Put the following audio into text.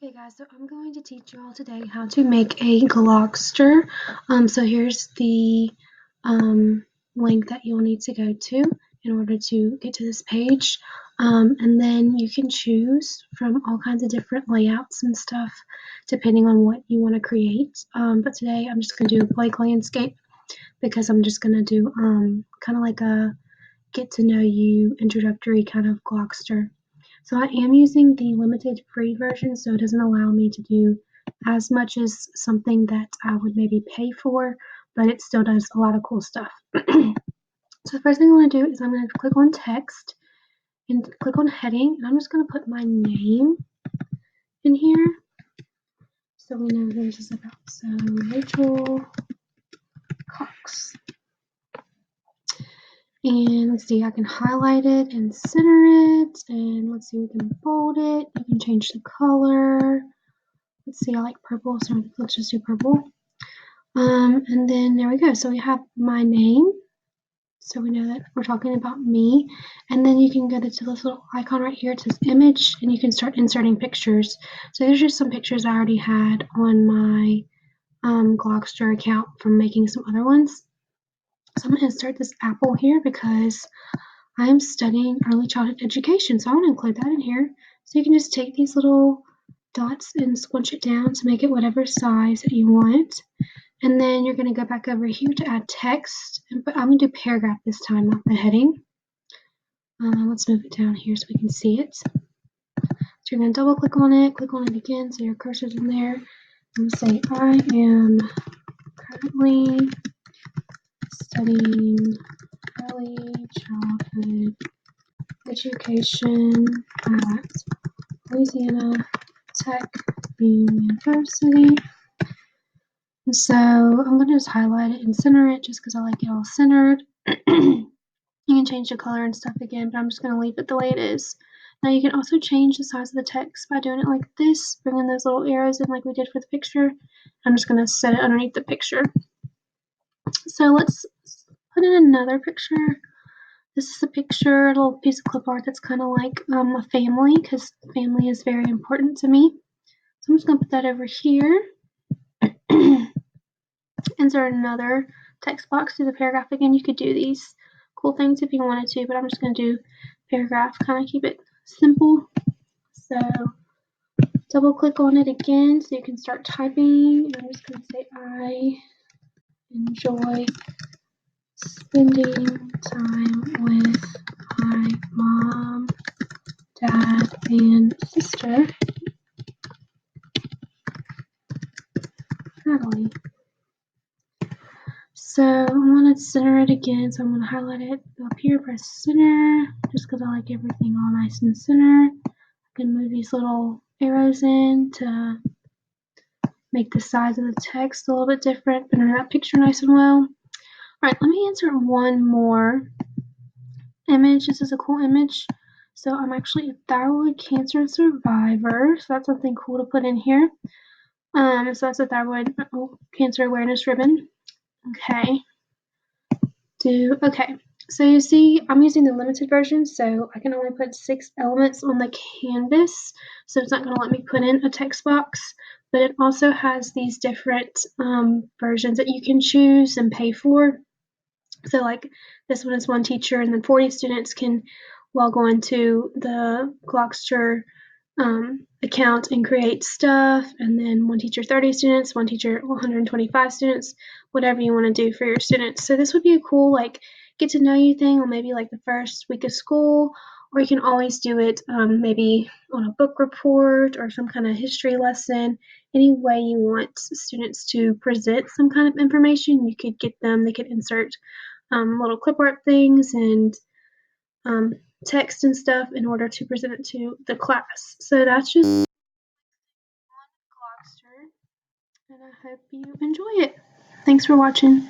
Okay guys, so I'm going to teach you all today how to make a Glogster. So here's the link that you'll need to go to in order to get to this page. And then you can choose from all kinds of different layouts and stuff depending on what you want to create. But today I'm just going to do a blank landscape because I'm just going to do kind of like a get to know you introductory kind of Glogster. So I am using the limited free version, so it doesn't allow me to do as much as something that I would maybe pay for, but it still does a lot of cool stuff. So the first thing I want to do is I'm going to click on text and click on heading, and I'm just going to put my name in here so we know who this is about. So Rachel Cox. And let's see, I can highlight it and center it, and let's see, we can bold it. You can change the color. Let's see, I like purple, so let's just do purple. And then there we go. So we have my name, so we know that we're talking about me. And then you can go to this little icon right here. It says image, and you can start inserting pictures. So there's just some pictures I already had on my Glogster account from making some other ones. So I'm going to insert this apple here because I am studying early childhood education, so I want to include that in here. So you can just take these little dots and squinch it down to make it whatever size that you want. And then you're going to go back over here to add text. But I'm going to do paragraph this time, not the heading. Let's move it down here so we can see it. So you're going to double click on it again so your cursor's in there. I'm going to say I am currently studying early childhood education at Louisiana Tech University. And so I'm going to just highlight it and center it just because I like it all centered. You can change the color and stuff again, but I'm just going to leave it the way it is. Now you can also change the size of the text by doing it like this, bringing those little arrows in like we did for the picture. I'm just going to set it underneath the picture. So let's put in another picture. This is a picture, a little piece of clip art that's kind of like a family, because family is very important to me. So I'm just going to put that over here. Insert another text box to the paragraph again. You could do these cool things if you wanted to, but I'm just going to do paragraph, kind of keep it simple. So double click on it again so you can start typing. I'm just going to say I enjoy spending time with my mom, dad, and sister, Natalie. So I'm going to center it again. So I'm going to highlight it up here, press center, just because I like everything all nice and center. I can move these little arrows in to make the size of the text a little bit different, but in that picture nice and well. All right, let me insert one more image. This is a cool image. So I'm actually a thyroid cancer survivor, so that's something cool to put in here. So that's a thyroid cancer awareness ribbon. Okay, so you see I'm using the limited version, so I can only put 6 elements on the canvas, so it's not going to let me put in a text box, but it also has these different versions that you can choose and pay for. So like this one is one teacher, and then 40 students can log on to the Glogster account and create stuff, and then one teacher 30 students, one teacher 125 students, whatever you want to do for your students. So this would be a cool like get to know you thing on maybe like the first week of school, or you can always do it maybe on a book report or some kind of history lesson. Any way you want students to present some kind of information, you could get them, they could insert little clip art things and text and stuff in order to present it to the class. So that's just one Glogster, and I hope you enjoy it. Thanks for watching.